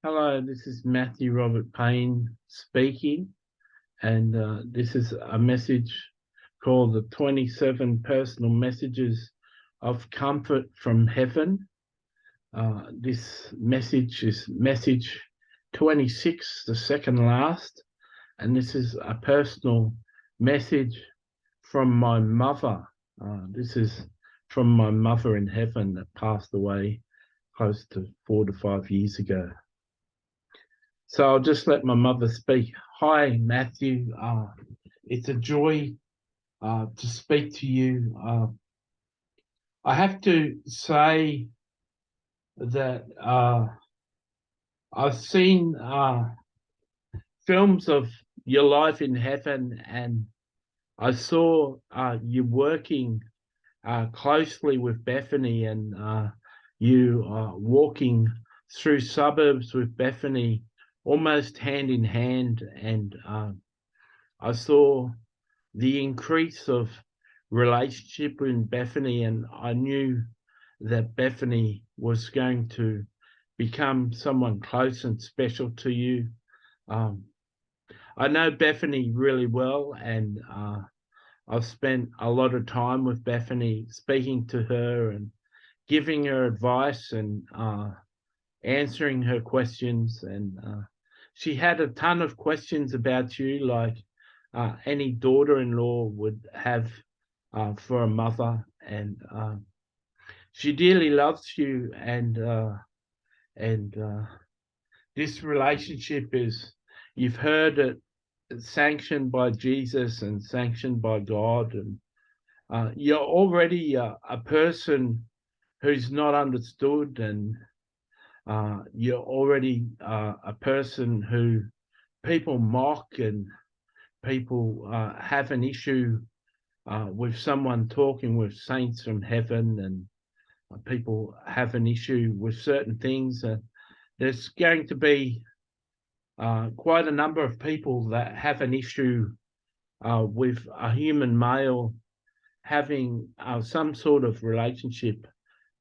Hello, this is Matthew Robert Payne speaking, and this is a message called the 27 Personal Messages of Comfort from Heaven. This message is message 26, the second last, and this is a personal message from my mother. This is from my mother in heaven that passed away close to 4 to 5 years ago. So I'll just let my mother speak. Hi, Matthew. It's a joy to speak to you. I have to say that I've seen films of your life in heaven, and I saw you working closely with Bethany, and you walking through suburbs with Bethany almost hand in hand. And I saw the increase of relationship in Bethany, and I knew that Bethany was going to become someone close and special to you. Um, I know Bethany really well, and I've spent a lot of time with Bethany, speaking to her and giving her advice and answering her questions. And she had a ton of questions about you, like any daughter-in-law would have for a mother. And she dearly loves you. And this relationship is, you've heard it, sanctioned by Jesus and sanctioned by God. And you're already a person who's not understood, and you're already a person who people mock, and people have an issue with someone talking with saints from heaven, and people have an issue with certain things. There's going to be quite a number of people that have an issue with a human male having some sort of relationship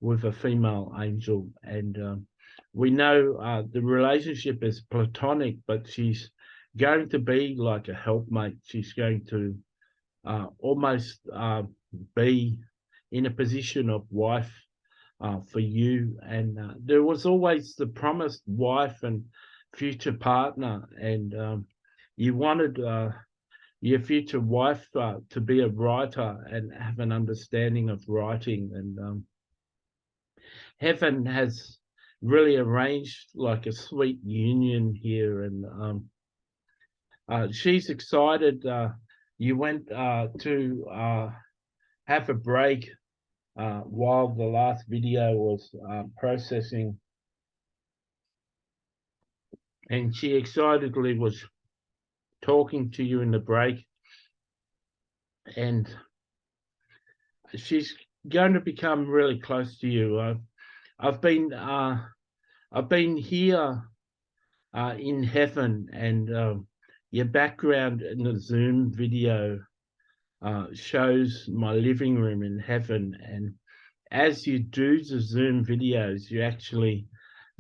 with a female angel. And we know the relationship is platonic, but she's going to be like a helpmate. She's going to almost be in a position of wife for you. And there was always the promised wife and future partner, and you wanted your future wife to be a writer and have an understanding of writing. And heaven has really arranged like a sweet union here. And she's excited. You went to have a break while the last video was processing, and she excitedly was talking to you in the break, and she's going to become really close to you. I've been here in heaven, and your background in the Zoom video shows my living room in heaven. And as you do the Zoom videos, you're actually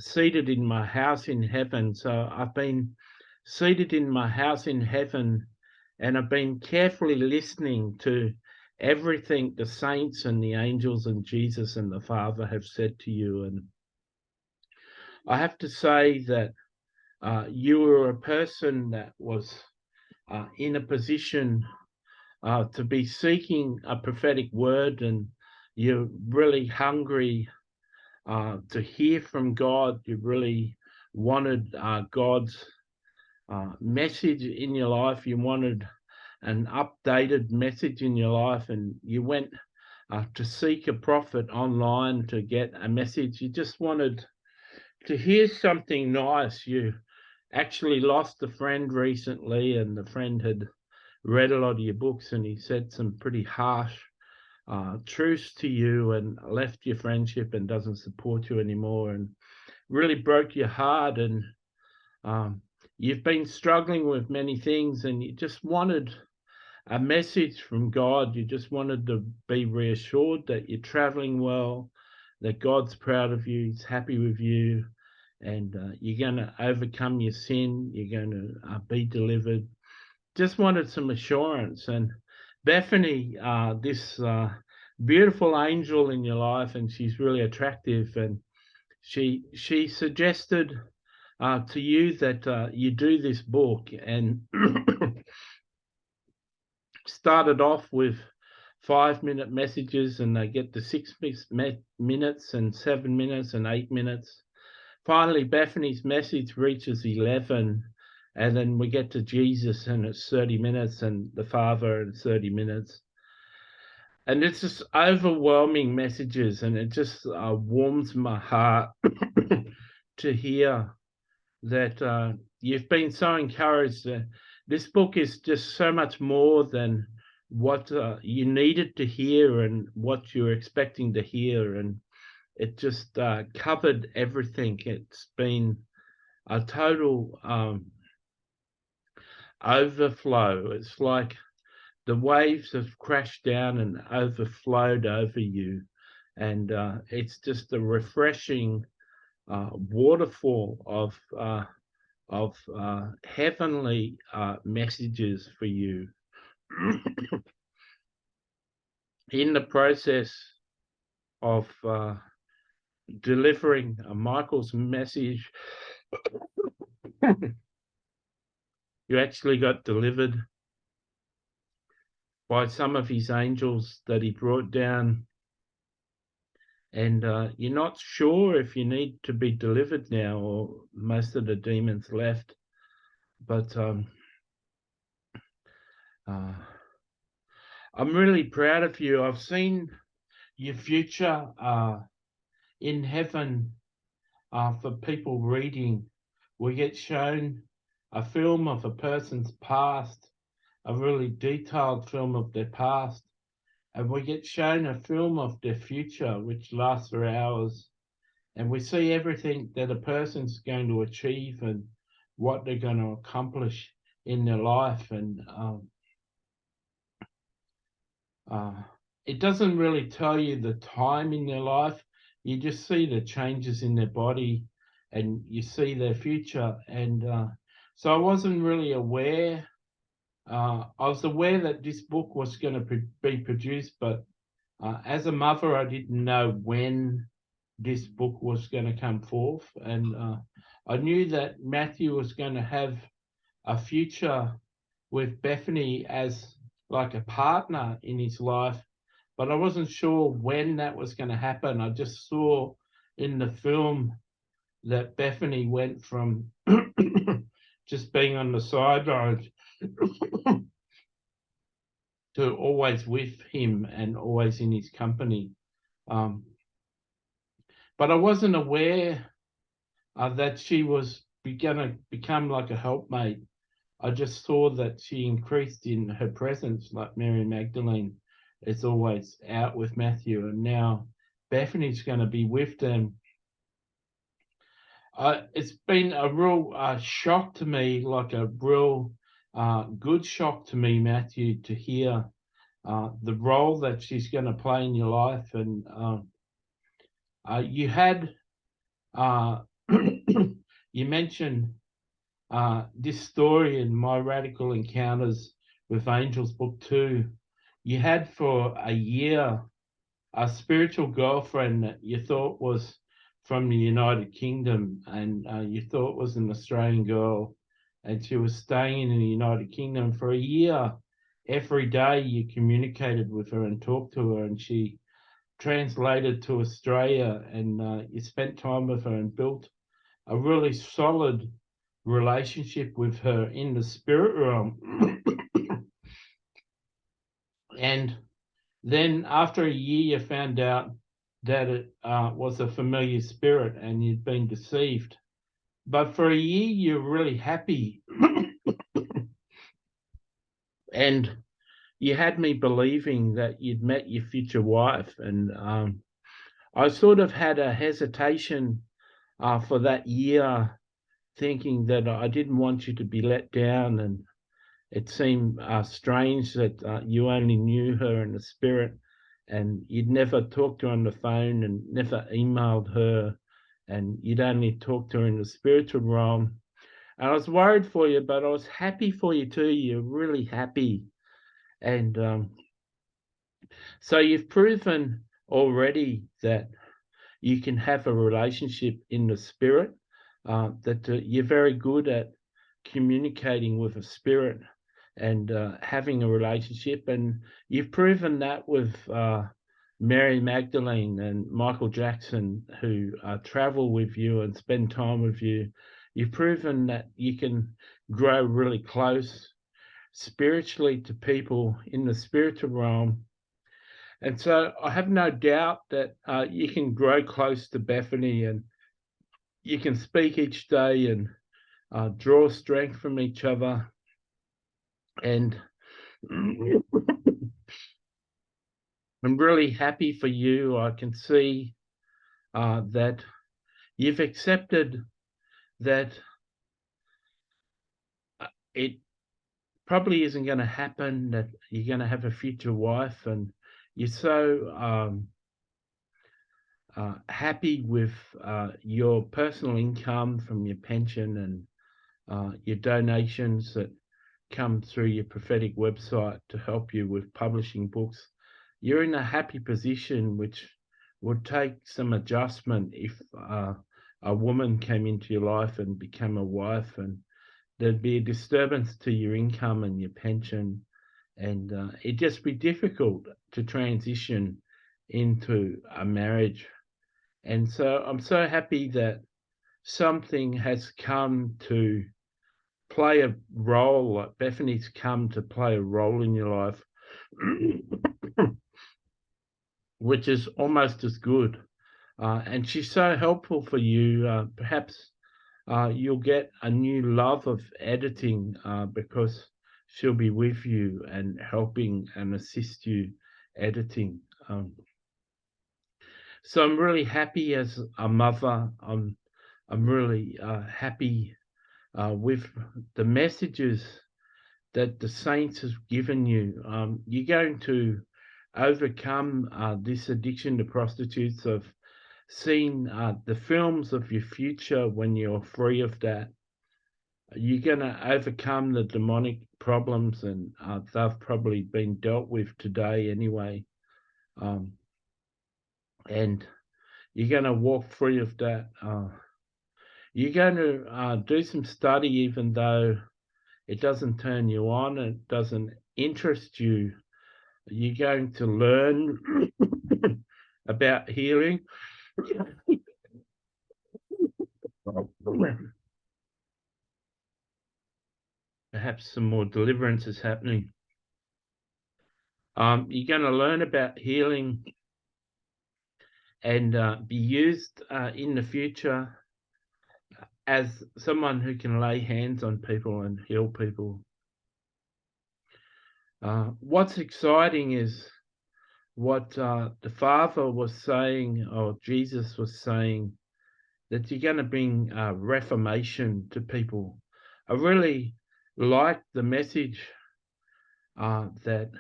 seated in my house in heaven. So I've been seated in my house in heaven, and I've been carefully listening to everything the saints and the angels and Jesus and the Father have said to you. And I have to say that you were a person that was in a position to be seeking a prophetic word, and you're really hungry to hear from God. You really wanted God's message in your life. You wanted an updated message in your life, and you went to seek a prophet online to get a message. You just wanted to hear something nice. You actually lost a friend recently, and the friend had read a lot of your books, and he said some pretty harsh truths to you and left your friendship and doesn't support you anymore, and really broke your heart. And you've been struggling with many things, and you just wanted a message from God. You just wanted to be reassured that you're traveling well, that God's proud of you, he's happy with you, and you're going to overcome your sin. You're going to be delivered. Just wanted some assurance. And Bethany, this beautiful angel in your life, and she's really attractive, and she suggested to you that you do this book, and started off with 5-minute messages, and they get to 6 minutes and 7 minutes and 8 minutes. Finally, Bethany's message reaches 11, and then we get to Jesus, and it's 30 minutes, and the Father, and 30 minutes. And it's just overwhelming messages, and it just warms my heart to hear that you've been so encouraged. This book is just so much more than what you needed to hear and what you're expecting to hear. And it just covered everything. It's been a total overflow. It's like the waves have crashed down and overflowed over you. And it's just a refreshing waterfall of heavenly messages for you. In the process of delivering Michael's message, you actually got delivered by some of his angels that he brought down. And you're not sure if you need to be delivered now, or most of the demons left. But I'm really proud of you. I've seen your future in heaven for people reading. We get shown a film of a person's past, a really detailed film of their past, and we get shown a film of their future, which lasts for hours. And we see everything that a person's going to achieve and what they're going to accomplish in their life. And it doesn't really tell you the time in their life. You just see the changes in their body, and you see their future. And so I wasn't really aware. I was aware that this book was going to be produced, but as a mother, I didn't know when this book was going to come forth. And I knew that Matthew was going to have a future with Bethany as like a partner in his life, but I wasn't sure when that was going to happen. I just saw in the film that Bethany went from just being on the sidelines to always with him and always in his company. But I wasn't aware that she was going to become like a helpmate. I just saw that she increased in her presence, like Mary Magdalene is always out with Matthew, and now Bethany's going to be with them. It's been a real shock to me, like a real good shock to me, Matthew, to hear the role that she's going to play in your life. And you had, you mentioned this story in My Radical Encounters with Angels, Book 2. You had for a year a spiritual girlfriend that you thought was from the United Kingdom, and you thought was an Australian girl, and she was staying in the United Kingdom for a year. Every day you communicated with her and talked to her, and she translated to Australia, and you spent time with her and built a really solid relationship with her in the spirit realm. And then after a year, you found out that it was a familiar spirit and you'd been deceived. But for a year, you're really happy. And you had me believing that you'd met your future wife. And I sort of had a hesitation for that year, thinking that I didn't want you to be let down. And it seemed strange that you only knew her in the spirit, and you'd never talked to her on the phone and never emailed her. and you'd only talk to her in the spiritual realm. And I was worried for you, but I was happy for you too. You're really happy. And so you've proven already that you can have a relationship in the spirit, that you're very good at communicating with a spirit and having a relationship. And you've proven that with Mary Magdalene and Michael Jackson, who travel with you and spend time with you. You've proven that you can grow really close spiritually to people in the spiritual realm. And so I have no doubt that you can grow close to Bethany, and you can speak each day and draw strength from each other. And I'm really happy for you. I can see that you've accepted that it probably isn't going to happen, that you're going to have a future wife, and you're so happy with your personal income from your pension and your donations that come through your prophetic website to help you with publishing books. You're in a happy position, which would take some adjustment if a woman came into your life and became a wife, and there'd be a disturbance to your income and your pension, and it'd just be difficult to transition into a marriage. And so I'm so happy that something has come to play a role, like Bethany's come to play a role in your life, which is almost as good. And she's so helpful for you. Perhaps you'll get a new love of editing because she'll be with you and helping and assist you editing. So I'm really happy as a mother. I'm really happy with the messages that the saints have given you. You're going to overcome this addiction to prostitutes. I've seen the films of your future when you're free of that. You're going to overcome the demonic problems, and they've probably been dealt with today anyway. And you're going to walk free of that. You're going to do some study, even though it doesn't turn you on, it doesn't interest you. You're going to learn about healing. Perhaps some more deliverance is happening. You're going to learn about healing and be used in the future as someone who can lay hands on people and heal people. What's exciting is what the Father was saying, or Jesus was saying, that you're going to bring reformation to people. I really like the message that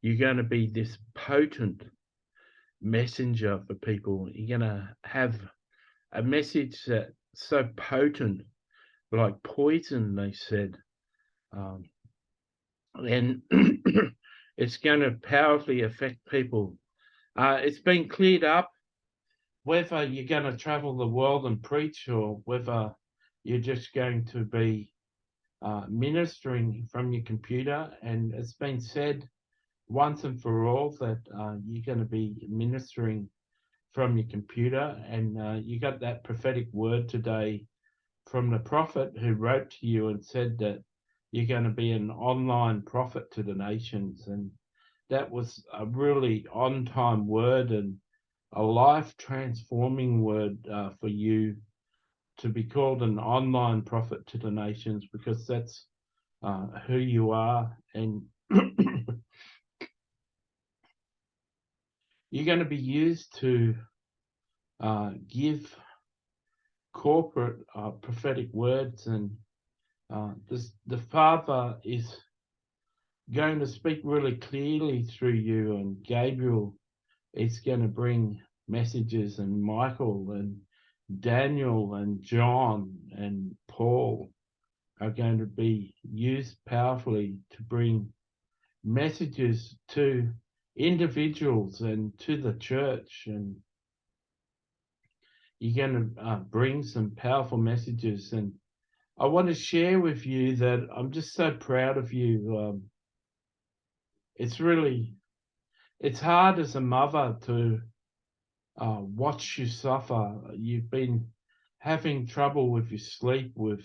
you're going to be this potent messenger for people. You're going to have a message that's so potent, like poison, they said. And it's going to powerfully affect people. It's been cleared up whether you're going to travel the world and preach, or whether you're just going to be ministering from your computer. And it's been said once and for all that you're going to be ministering from your computer. And you got that prophetic word today from the prophet who wrote to you and said that you're going to be an online prophet to the nations. And that was a really on-time word and a life-transforming word for you to be called an online prophet to the nations, because that's who you are. And you're going to be used to give corporate prophetic words, and the Father is going to speak really clearly through you, and Gabriel is going to bring messages, and Michael, and Daniel and John and Paul are going to be used powerfully to bring messages to individuals and to the church. And you're going to bring some powerful messages. And I want to share with you that I'm just so proud of you. It's hard as a mother to watch you suffer. You've been having trouble with your sleep, with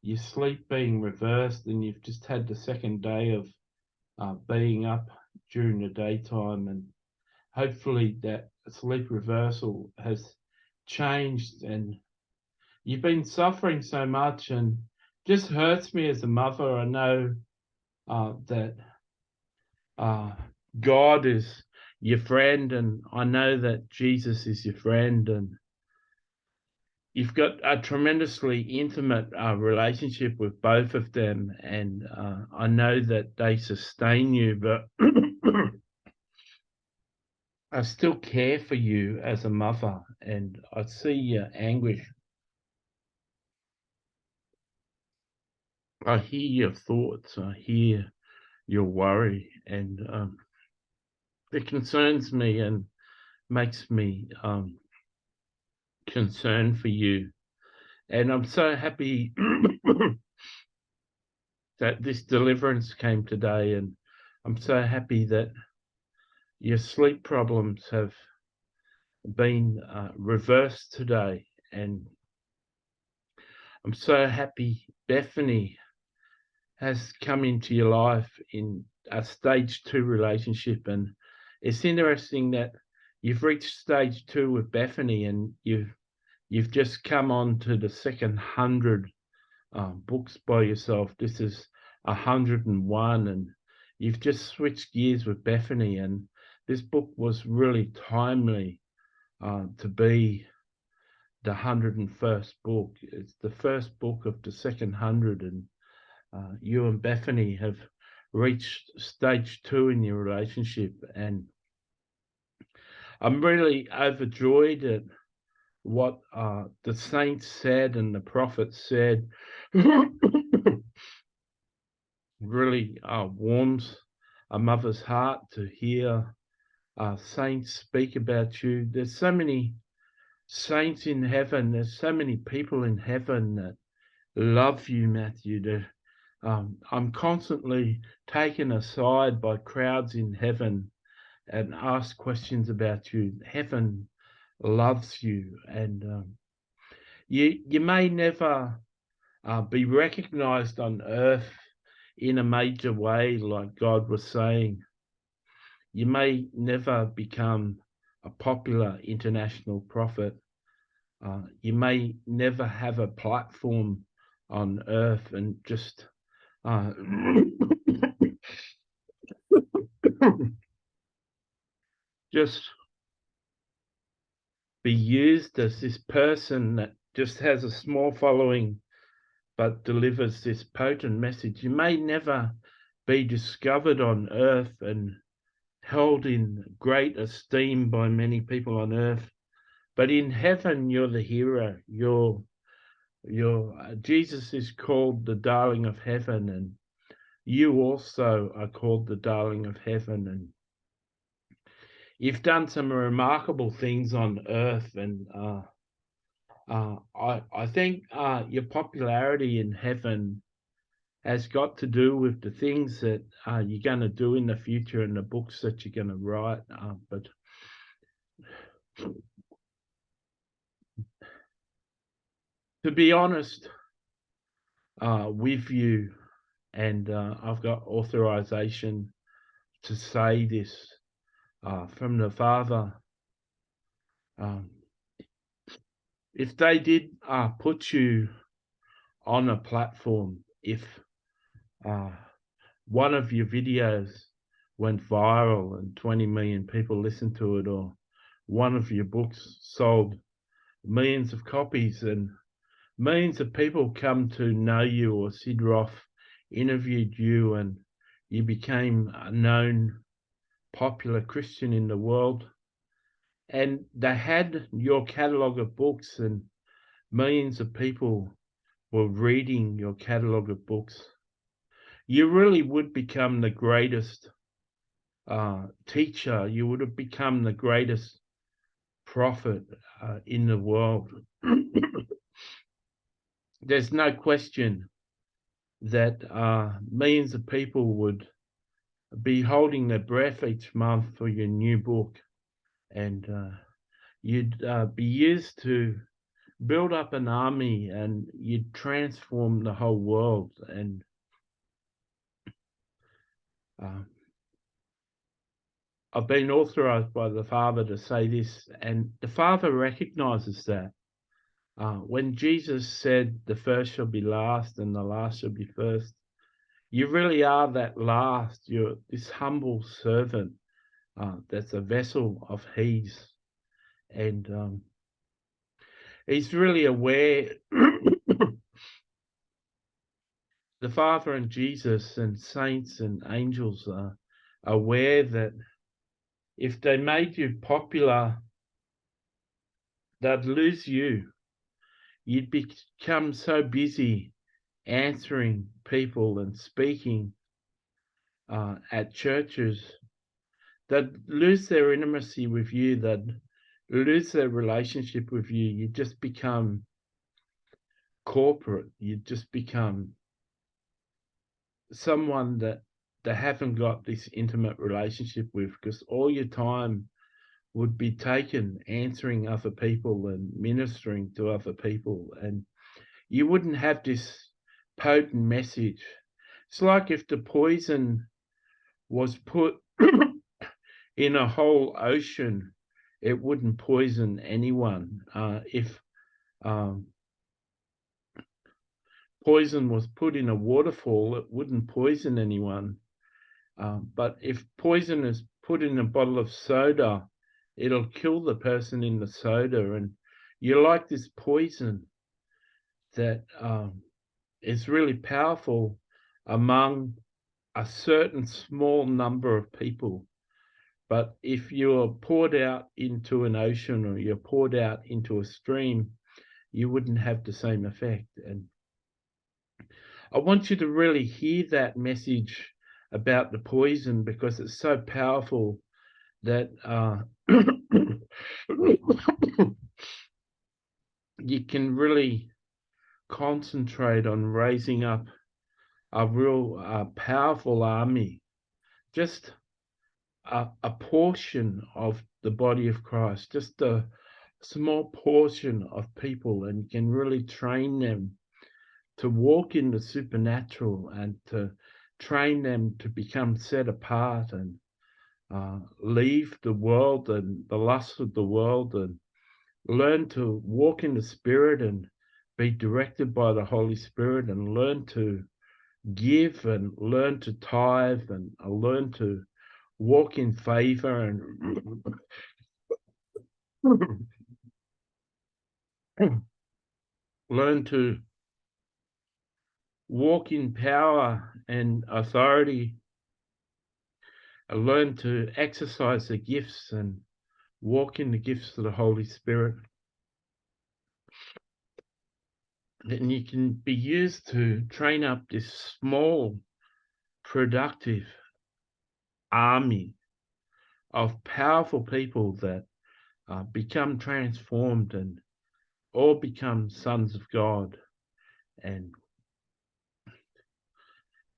your sleep being reversed, and you've just had the second day of being up during the daytime, and hopefully that sleep reversal has changed, and you've been suffering so much, and just hurts me as a mother. I know that God is your friend, and I know that Jesus is your friend, and you've got a tremendously intimate relationship with both of them, and I know that they sustain you, but I still care for you as a mother, and I see your anguish. I hear your thoughts. I hear your worry, and it concerns me and makes me concerned for you. And I'm so happy that this deliverance came today, and I'm so happy that your sleep problems have been reversed today. And I'm so happy Bethany has come into your life in a stage 2 relationship. And it's interesting that you've reached stage 2 with Bethany, and you've just come on to the second 100 books by yourself. This is 101, and you've just switched gears with Bethany. And this book was really timely to be the 101st book. It's the first book of the second 100, and you and Bethany have reached stage 2 in your relationship, and I'm really overjoyed at what the saints said and the prophets said. Really warms a mother's heart to hear saints speak about you. There's so many saints in heaven. There's so many people in heaven that love you, Matthew. I'm constantly taken aside by crowds in heaven and asked questions about you. Heaven loves you, and you may never be recognized on earth in a major way, like God was saying. You may never become a popular international prophet. You may never have a platform on earth and just just be used as this person that just has a small following but delivers this potent message. You may never be discovered on earth and held in great esteem by many people on earth, but in heaven you're the hero. Jesus is called the darling of heaven, and you also are called the darling of heaven, and you've done some remarkable things on earth, and I think your popularity in heaven has got to do with the things that you're going to do in the future and the books that you're going to write. But to be honest with you, and I've got authorization to say this from the Father, if they did put you on a platform, if one of your videos went viral and 20 million people listened to it, or one of your books sold millions of copies and millions of people come to know you, or Sid Roth interviewed you and you became a known popular Christian in the world, and they had your catalogue of books, and millions of people were reading your catalogue of books, you really would become the greatest teacher. You would have become the greatest prophet in the world. There's no question that millions of people would be holding their breath each month for your new book, and you'd be used to build up an army, and you'd transform the whole world. And I've been authorized by the Father to say this, and the Father recognizes that. When Jesus said, the first shall be last and the last shall be first, you really are that last. You're this humble servant that's a vessel of His. And He's really aware, the Father and Jesus and saints and angels are aware that if they made you popular, they'd lose you. You'd become so busy answering people and speaking at churches, they'd lose their intimacy with you. They'd lose their relationship with you. You'd just become corporate. You'd just become someone that they haven't got this intimate relationship with, because all your time would be taken answering other people and ministering to other people, and you wouldn't have this potent message. It's like if the poison was put in a whole ocean, it wouldn't poison anyone. If poison was put in a waterfall, it wouldn't poison anyone. But if poison is put in a bottle of soda, it'll kill the person in the soda. And you're like this poison that is really powerful among a certain small number of people. But if you're poured out into an ocean or you're poured out into a stream, you wouldn't have the same effect. And I want you to really hear that message about the poison, because it's so powerful that you can really concentrate on raising up a real powerful army. Just a portion of the body of Christ, just a small portion of people, and you can really train them to walk in the supernatural and to train them to become set apart and leave the world and the lust of the world and learn to walk in the Spirit and be directed by the Holy Spirit, and learn to give and learn to tithe and learn to walk in favor and learn to walk in power and authority, and learn to exercise the gifts and walk in the gifts of the Holy Spirit. And you can be used to train up this small, productive army of powerful people that become transformed and all become sons of God. And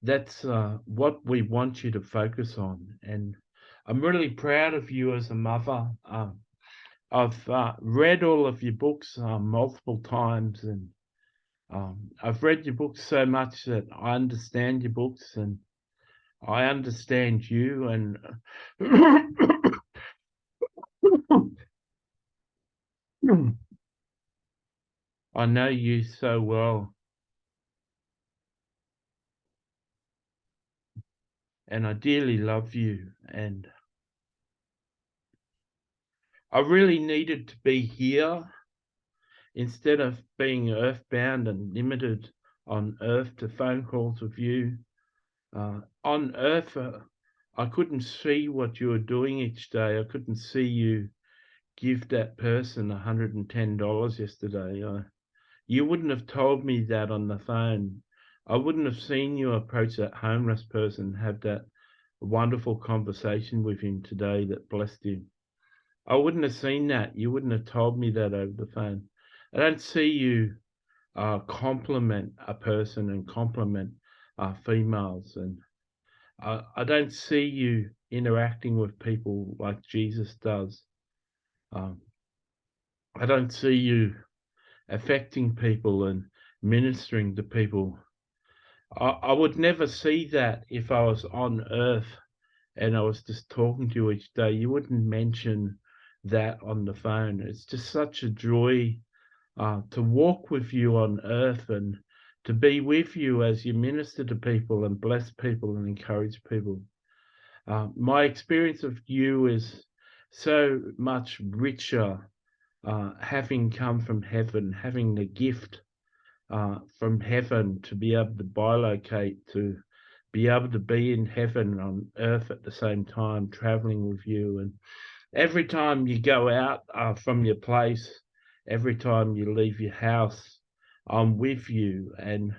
that's what we want you to focus on. And I'm really proud of you as a mother. I've read all of your books multiple times, and I've read your books so much that I understand your books and I understand you, and I know you so well, and I dearly love you. And I really needed to be here instead of being earthbound and limited on earth to phone calls with you. On earth, I couldn't see what you were doing each day. I couldn't see you give that person $110 yesterday. You wouldn't have told me that on the phone. I wouldn't have seen you approach that homeless person, have that wonderful conversation with him today that blessed him. I wouldn't have seen that. You wouldn't have told me that over the phone. I don't see you compliment a person and compliment females, and I don't see you interacting with people like Jesus does. I don't see you affecting people and ministering to people. I would never see that if I was on earth and I was just talking to you each day. You wouldn't mention that on the phone. It's just such a joy to walk with you on earth and to be with you as you minister to people and bless people and encourage people. My experience of you is so much richer, having come from heaven, having the gift from heaven to be able to bilocate, to be able to be in heaven on earth at the same time, traveling with you. And every time you go out from your place, every time you leave your house, I'm with you. And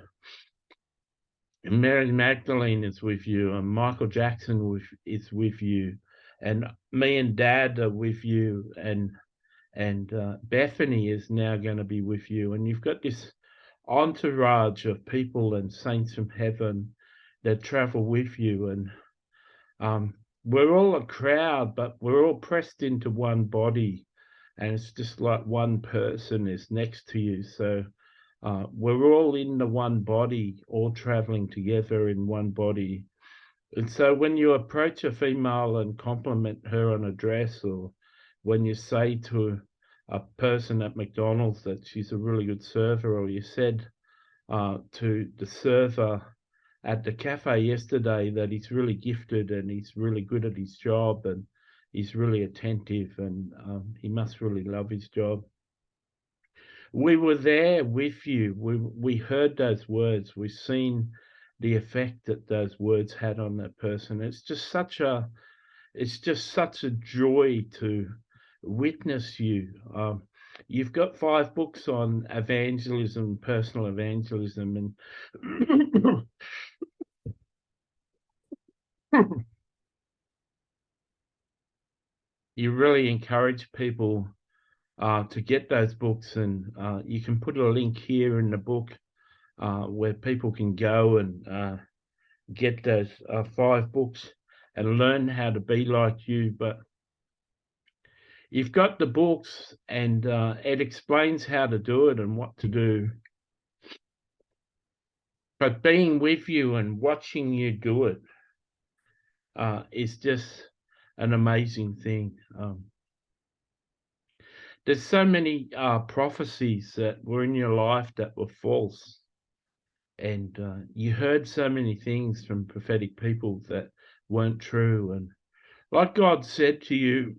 Mary Magdalene is with you, and Michael Jackson is with you, and me and Dad are with you, and Bethany is now going to be with you, and you've got this entourage of people and saints from heaven that travel with you, and we're all a crowd, but we're all pressed into one body, and it's just like one person is next to you. So we're all in the one body, all traveling together in one body. And so when you approach a female and compliment her on a dress, or when you say to a person at McDonald's that she's a really good server, or you said to the server at the cafe yesterday that he's really gifted and he's really good at his job and he's really attentive and he must really love his job. We were there with you. We heard those words. We've seen the effect that those words had on that person. It's just such a joy to witness you. You've got 5 books on evangelism, personal evangelism, and you really encourage people to get those books, and you can put a link here in the book where people can go and get those 5 books and learn how to be like you. But you've got the books, and it explains how to do it and what to do. But being with you and watching you do it is just an amazing thing. There's so many prophecies that were in your life that were false. And you heard so many things from prophetic people that weren't true. And like God said to you,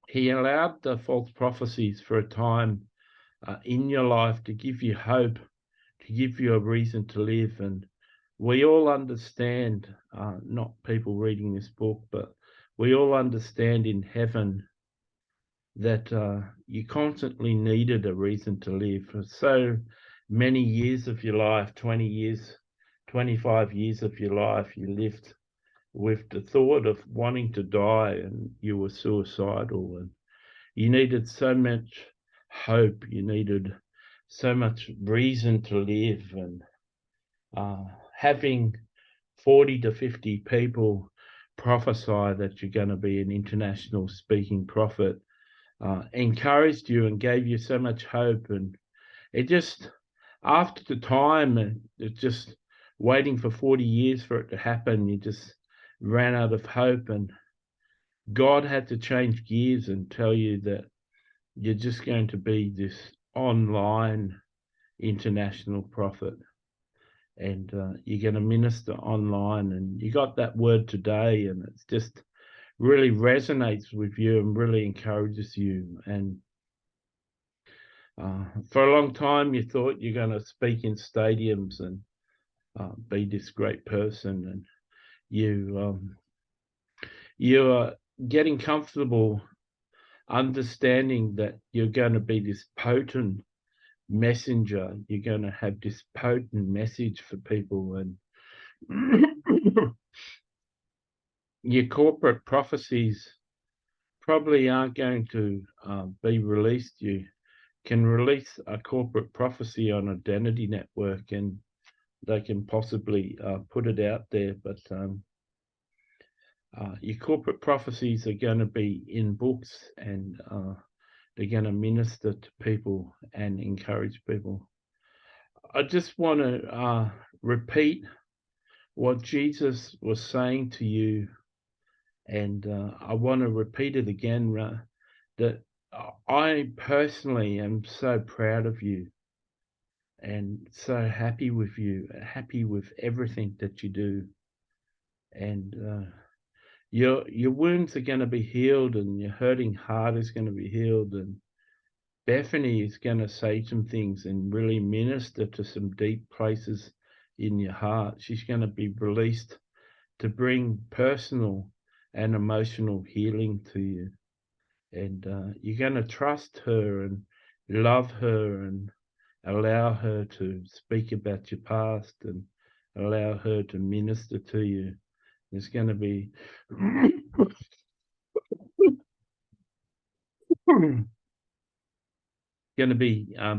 he allowed the false prophecies for a time in your life to give you hope, to give you a reason to live. And we all understand, not people reading this book, but we all understand in heaven that you constantly needed a reason to live. For so many years of your life, 20 years, 25 years of your life, you lived with the thought of wanting to die, and you were suicidal, and you needed so much hope, you needed so much reason to live. And having 40 to 50 people prophesy that you're going to be an international speaking prophet encouraged you and gave you so much hope. And it just, after the time, it's just waiting for 40 years for it to happen, you just ran out of hope, and God had to change gears and tell you that you're just going to be this online international prophet, and you're going to minister online. And you got that word today, and it's just really resonates with you and really encourages you. And for a long time, you thought you're going to speak in stadiums and be this great person, and you getting comfortable, understanding that you're going to be this potent messenger. You're going to have this potent message for people, and your corporate prophecies probably aren't going to be released. You can release a corporate prophecy on Identity Network, and they can possibly put it out there, but your corporate prophecies are going to be in books, and they're going to minister to people and encourage people. I just want to repeat what Jesus was saying to you, and I want to repeat it again, that I personally am so proud of you and so happy with you, happy with everything that you do. And your wounds are going to be healed, and your hurting heart is going to be healed. And Bethany is going to say some things and really minister to some deep places in your heart. She's going to be released to bring personal and emotional healing to you. And you're going to trust her and love her and allow her to speak about your past and allow her to minister to you. There's going to be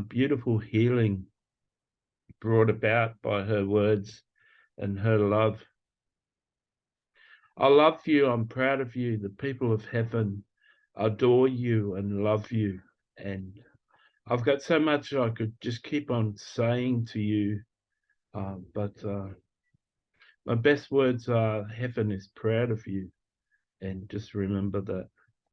beautiful healing brought about by her words and her love. I love you. I'm proud of you. The people of heaven adore you and love you. And I've got so much I could just keep on saying to you, but my best words are heaven is proud of you. And just remember that.